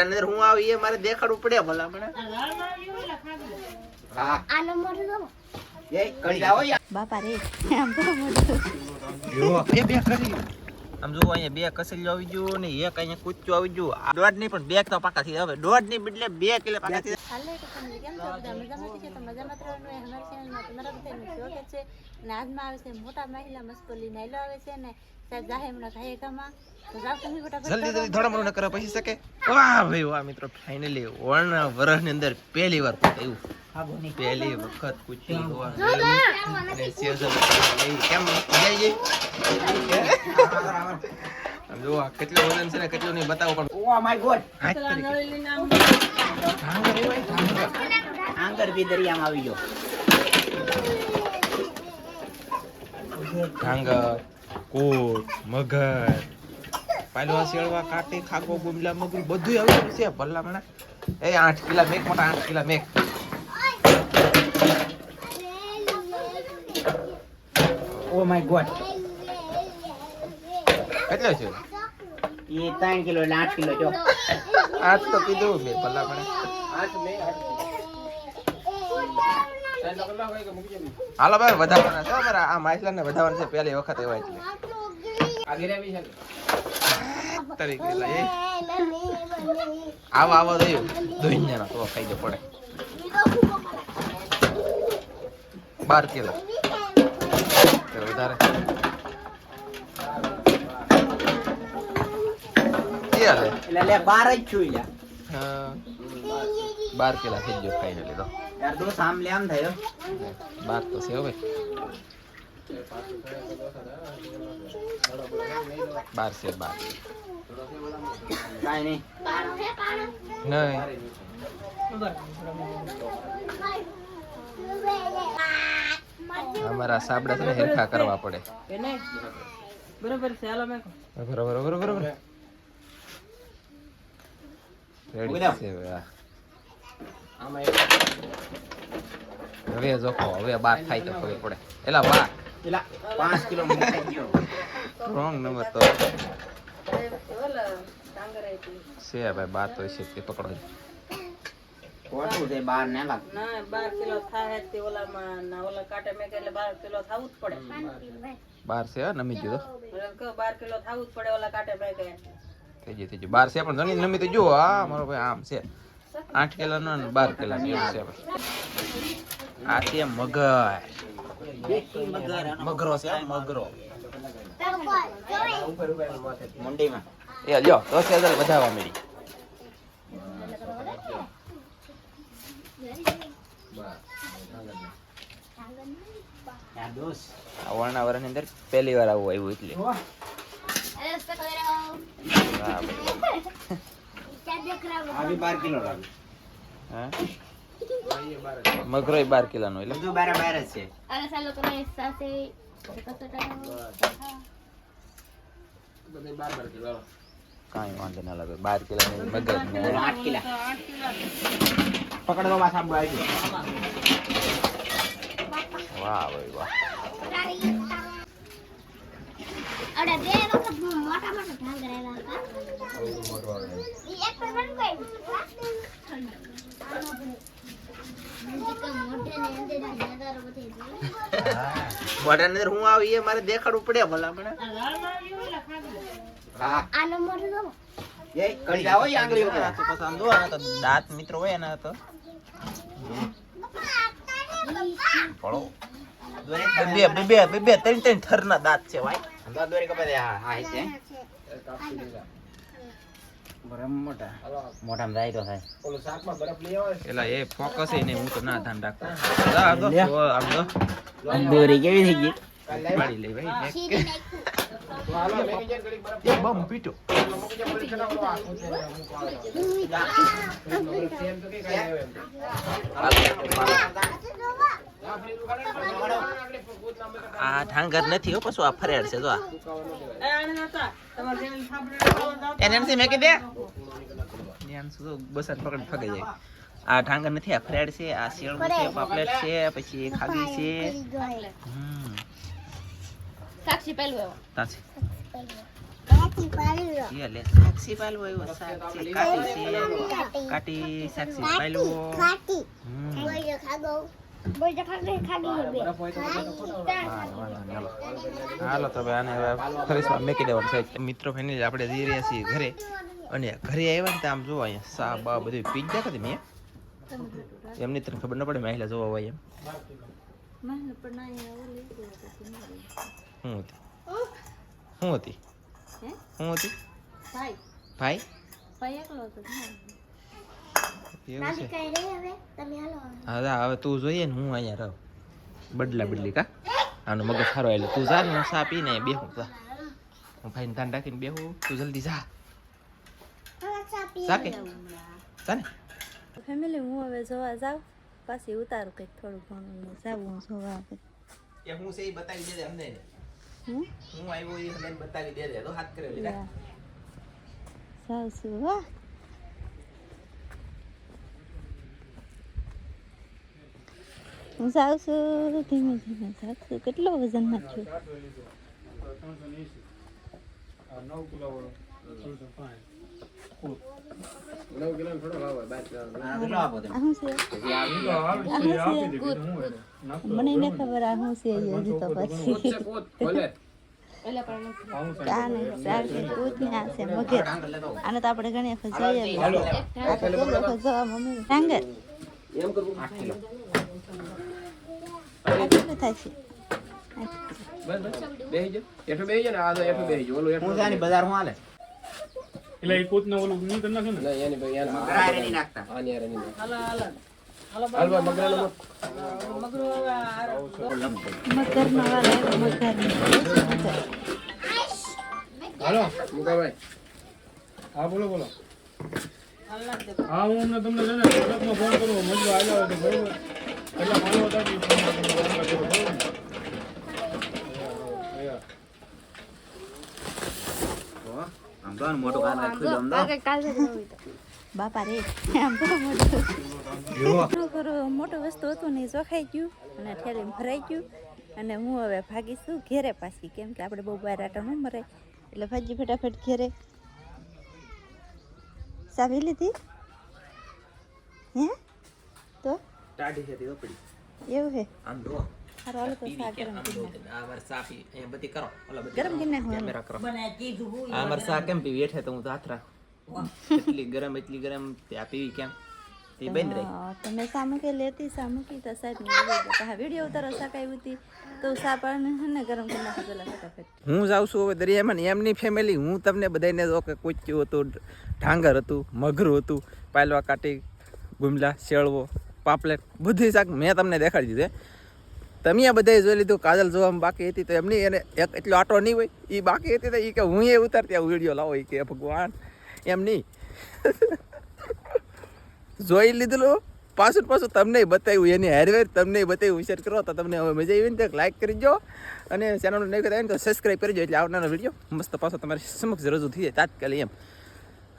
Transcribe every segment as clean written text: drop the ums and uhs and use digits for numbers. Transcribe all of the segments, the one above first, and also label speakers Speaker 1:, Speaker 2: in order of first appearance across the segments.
Speaker 1: અંદર હું આવી એ મારે દેખાડવું પડે ભલા મને. હા આ નંબર દો એ કરી જાઓ યાર બાપા રે આમ તો મોટું જો બે કરી આમ જો અહીંયા બે કસેલી આવી ગયું ને એક અહીંયા કૂચું આવી ગયું. દોઢ ની પણ બે તો પાકા થઈ હવે દોઢ ની બદલે 2 કિલો પાકા થઈ. હાલે તો તમને કેમ છો બધા મજામાં છે તો મજામાં રહેવાનું એ અમારી ચેનલમાં તમારા બધાનું સ્વાગત છે. અને આજમાં આવે છે મોટા મહિલા મસ્કોલી નાયલો આવે છે ને સાહેબ જાહે હમણાં ખાય કામાં તો જાવ તમે ફટાફટ જલ્દી થોડા મોડું ન કરે પછી શકે. વાહ ભાઈ વાહ મિત્રો ફાઇનલી વણ વર્ષની અંદર પહેલી વાર થયું. પહેલી વખત કુચી હોવા અને સેઝલ કેમ જાય આમ જો કેટલું વજન છે ને કેટલું નહીં બતાવો પણ ઓ માય ગોડ આંગર બી દરિયામાં આવી ગયો. ઢાંગર કોટ મગર પાલવા શેળવા કાટી ખાગો ગુમલા મગર બધું આવ્યું છે ભલામણા. એ 8 કિલા મેક મોટા 8 કિલા મેક. ઓ માય ગોડ કેટલો છે એ 3 કિલો એટલે 8 કિલો જો 8 તો કીધું મે ભલામણા 8 મે 8 હાલો ભાઈ વધારવાના છે અમારા આ માછલાને વધારવાના છે પહેલી વખત એવા એટલે આગળ આવી છે તરીકે લઈ આવો દયો દોઈન્યાના તો ખાઈ જો પડે 12 કિલો તો વધારે ચાલે એટલે લે 12 જ છું લ્યા. હા 12 કિલો થઈ ગયો ખાઈ લીધો યાર દો સામ લે આમ થયો 12 તો છે હવે 12 છે 12 કાઈ નહીં અમારા સાબડા છે ને હેરખા કરવા પડે બરોબર છે હાલો મે બરોબર રેડી છે હવે જોખો હવે 12 થાય તો ખબર પડે એલા 5 કિલો ખાઈ ગયો રોંગ નંબર તો છે ભાઈ 12 તો છે તે પકડો કોટું છે 12 ને લાગ ના 12 કિલો થાય તે ઓલામાં ના ઓલા કાટે મે એટલે 12 કિલો થાવું જ પડે 12 છે નમી ગયો તો 12 કિલો થાવું જ પડે ઓલા કાટે મે થઈ ગયું 12 છે પણ જની નમી તો જો આ મારો ભાઈ આમ છે 8 કિલો નો ને 12 કિલો નો છે આ છે મગર મગરો છે મગરો મંડીમાં એ લ્યો 10000 વધારવા મળી આવવાના વર્ષની અંદર પહેલી વાર આવું આવ્યું એટલે મગરો 12 કિલો નો એટલે બરાબર છે. કાંઈ વાંધો ના લાગે 12 કિલો મગર 8 કિલો પકડવા માં સાંભળો આવી વાહ ભાઈ વાહ અરે બે વખત મોટા ઢાંગર આવ્યા અંદર હું આવી એ મારે દેખાડવું પડે ભલા મને. હા આ નંબર દો એ કરી જાઓ ઈ આંગળીઓ પર તો પસંદ દો આ તો દાંત મિત્રો હોય એના તો પડો બે ત્રણ થરના દાંત છે ભાઈ અંદા દોરી કપે હા છે બરમ મોટા મોટામાં જાય તો થાય ઓલો શાકમાં બરફ લઈ આવે એલા એ ફોકસ એ નહીં હું તો ના ધ્યાન રાખતો આ દો આમ દો દોરી કેવી થઈ ગઈ પાડી લે ભાઈ બમ પીટો આ ઢાંગર નથી હો પછું આ ફરેડ છે જો એને નથી મેકી દે બસર પકડ ફગાઈ જાય. આ ઢાંગર નથી આ ફરેડ છે આ શેળ છે પાપલેટ છે પછી ખાગી છે સાક્ષી પેલું તાછી ये ले साक्षी पालવો આવ્યો સાક્ષી કાટી સાક્ષી પાલવો હાલો તો આને ફરીથી મેકી દેવાનું છે મિત્રો ફેમિલી આપણે જઈ રહ્યા છીએ ઘરે અને ઘરે આવ્યા ને તો આમ જોવા અહીંયા સા બા બધું પીઝા કરી મેં એમની તને ખબર ન પડે મહિલા જોવા હોય એમ શું હતી ભાઈ હા હવે તું જોઈએ ને હું અહીંયા રહું બદલા બદલી કા આનો મગજ સારો એટલે તું જા ને હું સા પીને બેહું હું ભાઈને ધ્યાન રાખીને બેહું તું જલ્દી જા જાકે જાને
Speaker 2: ફેમિલી હું હવે જોવા જાઉં પાછી ઉતારું કંઈક થોડું ઘણું જાવું જોવા
Speaker 1: કે હું છે બતાવી દે અમને હું આવ્યો એ અમને બતાવી દે તો હાથ કરે લીધા
Speaker 2: સાસુ વાહ હું જાઉં છું ધીમે ધીમે જાઉં કેટલો વજન નાખ્યું
Speaker 3: 9 કિલો થોડો ભાવ હોય 12
Speaker 2: મને ને ખબર આ હું છે હજી તો પછી આને તો આપણે ઘણી વખત જોઈએ મમ્મી ડાંગર કેટલું થાય છે
Speaker 1: બજાર હું હાલે
Speaker 3: એટલે એ કોત ને ઓલું નહીં કરી નાખે ને એની ભાઈ એના
Speaker 1: મગરારે નહીં નાખતા
Speaker 3: આની યાર નહીં
Speaker 2: મગર
Speaker 3: હાલો મુકાભાઈ હા બોલો હા હું તમને છે ને કલાકમાં ફોન કરું મજલો આવ્યા હોય તો બરોબર એટલે માનો હતા
Speaker 1: મોટું કાન રાખ્યું
Speaker 2: બાપા રે આમ તો મોટું વસ્તુ હતું ને ચોખાઈ ગયું અને ઠેલીમાં ભરાઈ ગયું અને હું હવે ભાગીશું ઘેરે પાછી કેમ કે આપણે બહુ બહાર આટા ન મરાય એટલે ભાજી ફટાફટ ઘેરે સાવી લીધી હે તો
Speaker 1: ટાઢી છે તે પડી
Speaker 2: એવું હે
Speaker 1: આમ દો
Speaker 2: હારો હાલો તો સા ગરમ કરી
Speaker 1: આ વાર સાપી એ બધી કરો ઓલા બધી
Speaker 2: ગરમ કરી નાખો
Speaker 1: કેમેરા કરો આ માર સા કેમ પીવી એઠે તો હું તો હાથ રાખું એટલી ગરમ તે આ પીવી કેમ તે બંધ રહી
Speaker 2: તમે સામુકે લેતી સામુકી તો સાહેબ ને વિડીયો ઉતારો સાકાઈ હતી તો સા પણ ને ગરમ કરી નાખો પેલા ફટાફટ
Speaker 1: હું જાઉં છું હવે દરિયામાં ને એમની ફેમિલી હું તમને બધાને જો કે કુચ્યું હતું ઢાંગર હતું મગરું હતું પાયલવા કાટી ગુમલા શેળવો પાપલેટ બધી શાક મેં તમને દેખાડી દીધું તમે આ બધાએ જોઈ લીધું કાજલ જોવામાં બાકી હતી તો એમની એને એક એટલો આટો નહીં હોય એ બાકી હતી તો એ કે હું એ ઉતારતી આવું વિડીયો લાવો કે ભગવાન એમ નહીં જોઈ લીધેલું પાછું તમને બતાવ્યું એની હારવેર તમને બતાવ્યું વિચાર કરો તો તમને હવે મજા આવી ને લાઈક કરી દો અને ચેનલને નહીં કરાય ને તો સબસ્ક્રાઈબ કરી દો એટલે આવનારો વિડીયો મસ્ત પાછો તમારી સમક્ષ રજૂ થઈ જાય તાત્કાલિક એમ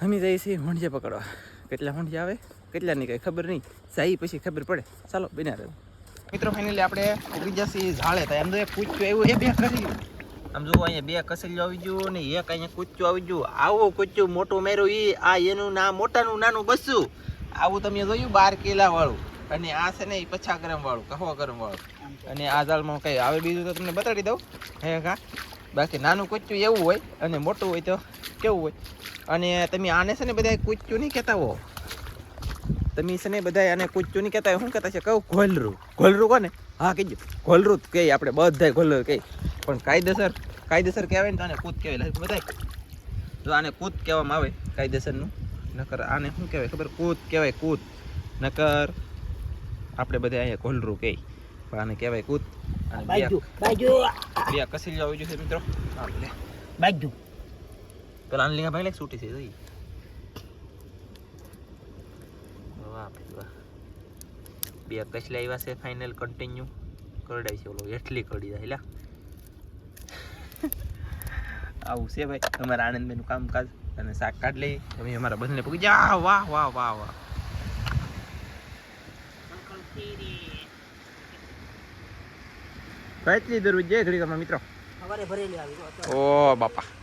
Speaker 1: અમે જઈએ છીએ હોંડિયા પકડવા કેટલા હોંડિયા આવે કેટલાની કંઈ ખબર નહીં જાય પછી ખબર પડે ચાલો બન્યા રહે મિત્રો ફાઇનલી આપણે બીજા સી ઝાડે હતા એમ તો પૂછ્યું આવ્યું એ બે કરી આમ જુઓ અહીંયા બે કસેલીઓ આવી ગયું ને એક અહીંયા કૂચ્યું આવી ગયું આવું કૂચ્યું મોટું મેરું એ આ એનું ના મોટાનું નાનું બસું આવું તમે જોયું 12 કિલા વાળું અને આ છે ને એ 50 ગ્રામ વાળું કહવા ગ્રામ વાળું અને આ ઝાડમાં કંઈ આવે બીજું તો તમને બતાડી દઉં હે હા બાકી નાનું કૂચ્યું એવું હોય અને મોટું હોય તો કેવું હોય અને તમે આને છે ને બધા કૂચ્યું નહીં કહેતા હો તમે છે ને બધા આને કૂચ્યું નહીં કહેતા શું કહેતા છે કહું ઘોલરું કોને હા કહીજો ઘોલરું જ કહીએ આપણે બધા ઘોલરું કહીએ પણ કાયદેસર કહેવાય ને તો આને કૂદ કહેવાય બધા જો આને કૂદ કહેવામાં આવે કાયદેસરનું નકર આને શું કહેવાય ખબર કૂદ કહેવાય કૂદ નકર આપણે બધા અહીંયા ઘોલરું કહીએ પણ આને કહેવાય કૂદ બે કસેલી આવી જશે મિત્રો બાજુ પેલા આને લીંગા ભાઈ છૂટી છે જોઈ બે કસલા આવ્યા છે ફાઇનલ કન્ટિન્યુ કરડાય છે ઓલો એટલી કડી જાય લા આવું છે ભાઈ અમારા આનંદભાઈનું કામકાજ અને શાક કાઢ લઈ અમે અમારા બંને પૂગી જા વાહ વાહ વાહ વાહ કેટલી દરરોજ જય ઘડી મિત્રો ઓ બાપા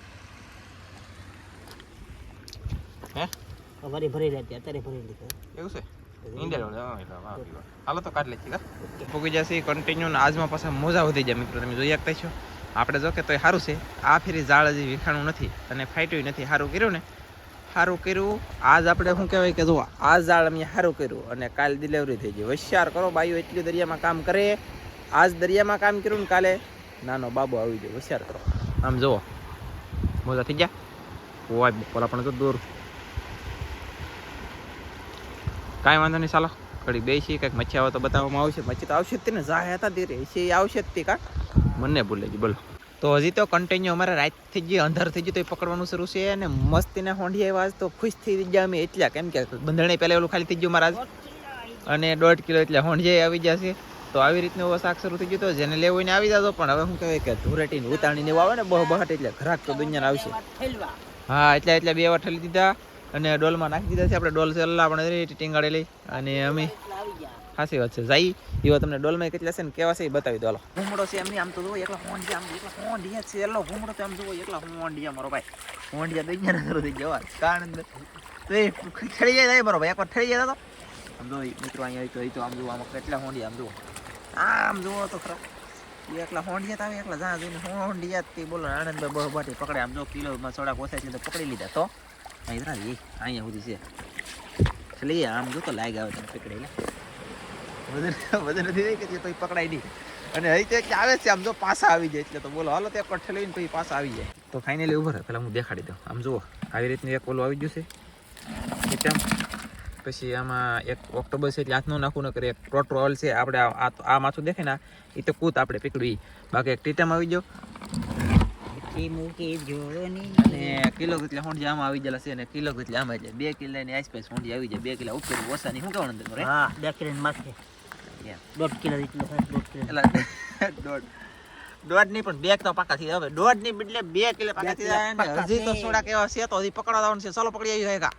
Speaker 4: વરી ભરી લેતી અત્યારે ભરી લીધો
Speaker 1: એવું છે હાલો તો કાઢ લે ફૂગી જશે કન્ટિન્યુ ને આજમાં પાછા મોજા વધી જાય મિત્રો તમે જોઈ શકતા છો આપણે જો કે તો સારું છે આ ફેરી ઝાડ હજી વિખાણું નથી અને ફાટ્યું નથી સારું કર્યું ને સારું કર્યું આજ આપણે શું કહેવાય કે જો આ ઝાડ અમે સારું કર્યું અને કાલ ડિલિવરી થઈ ગઈ હોશિયાર કરો બાઈઓ એટલી દરિયામાં કામ કરે આજ દરિયામાં કામ કર્યું ને કાલે નાનો બાબો આવી જાય હોશિયાર કરો આમ જુઓ મોજા થઈ ગયા હોય બપોરા પણ તો દૂર કાંઈ વાંધો નહીં ચાલો ઘડી બેસી કંઈક મચ્છી આવે તો બતાવવામાં આવશે મચ્છી તો આવશે જ તે ને જાય હતા ધીરે એ આવશે જ તે કા મને ભૂલે જ બોલો તો હજી તો કન્ટિન્યુ અમારે રાત થઈ ગઈ અંધાર થઈ ગયું તો એ પકડવાનું શરૂ છે અને મસ્તીના હોંડી આવ્યા તો ખુશ થઈ ગયા અમે એટલા કેમ કે બંધણે પહેલાં ઓલું ખાલી થઈ ગયું મારા અને 1.5 કિલો એટલે હોંડી આવી જશે તો આવી રીતનું શાક શરૂ થઈ ગયું તો જેને લેવું એને આવી જતો પણ હવે શું કહેવાય કે ધૂળેટીને ઉતાણીને એવું આવે ને બહુ બહાટ એટલે ઘરાક તો દુનિયાને આવશે હા એટલે 2 વાર ઠલી દીધા અને ડોલમાં નાખી દીધા છે આપણે ડોલ સેલ્લા પણ ટીંગાડેલી અને અમે સાચી વાત છે જાય એવા તમને ડોલમાં કેટલા છે ને કેવા છે એ બતાવી દો હાલો ઘૂમડો છે એમની આમ તો જુઓ એકલા હોંડિયા આમ એકલા હોંડિયા છે એલો ઘૂમડો તો આમ જુઓ એકલા હોંડિયા મારો ભાઈ હોંડિયા દુનિયાને શરૂ થઈ જવા કારણ તો એ ઠળી જાય મારો ભાઈ એકવાર ઠળી જાય તો આમ જો મિત્રો અહીંયા તો આમ જુઓ આમાં કેટલા હોંડિયા આમ જુઓ આમ જુઓ તો ખરા એકલા હોંડિયા તો આવે એકલા જ્યાં જોઈને હોંડિયા તે બોલો આનંદભાઈ બહુ બાટી પકડે આમ જો કિલોમાં સોડા પોસાય છે તો પકડી લીધા તો અહીંયા સુધી છે એટલે આમ જો તો લાગ આવે તમે પકડેલા વજન નથી કે તો પકડાય નહીં અને અહીં તો આવે છે આમ જો પાછા આવી જાય એટલે તો બોલો હાલો તો એક કઠે લઈને પછી પાછા આવી જાય તો ફાઇનલી ઉભો રહે પેલા હું દેખાડી દઉં આમ જુઓ આવી રીતનું એક ઓલું આવી ગયું છે પછી આમાં એક ઓક્ટોબસ એટલે હાથનું નાખવું ન કરે એક પ્રોટ્રોલ છે આપણે આ માથું દેખે ને એ તો કૂત આપણે પકડવી બાકી એક ટીટમ આવી ગયો અને કિલો એટલે હોંડી આમાં આવી ગયેલા છે અને કિલો એટલે આમાં એટલે 2 કિલોની આસપાસ હોંડી આવી જાય 2 કિલો ઉપર ઓછાની શું કહેવાનું અંદર
Speaker 4: હા 2 કિલો માથે 1.5 કિલો જેટલો
Speaker 1: દોઢ નહીં પણ 2 તો પાકા થઈ હવે દોઢ ની બદલે 2 કિલો પાકા થઈ જાય હજી તો સોડા કેવા છે તો હજી પકડવા જવાનું છે ચાલો પકડી આવી જાય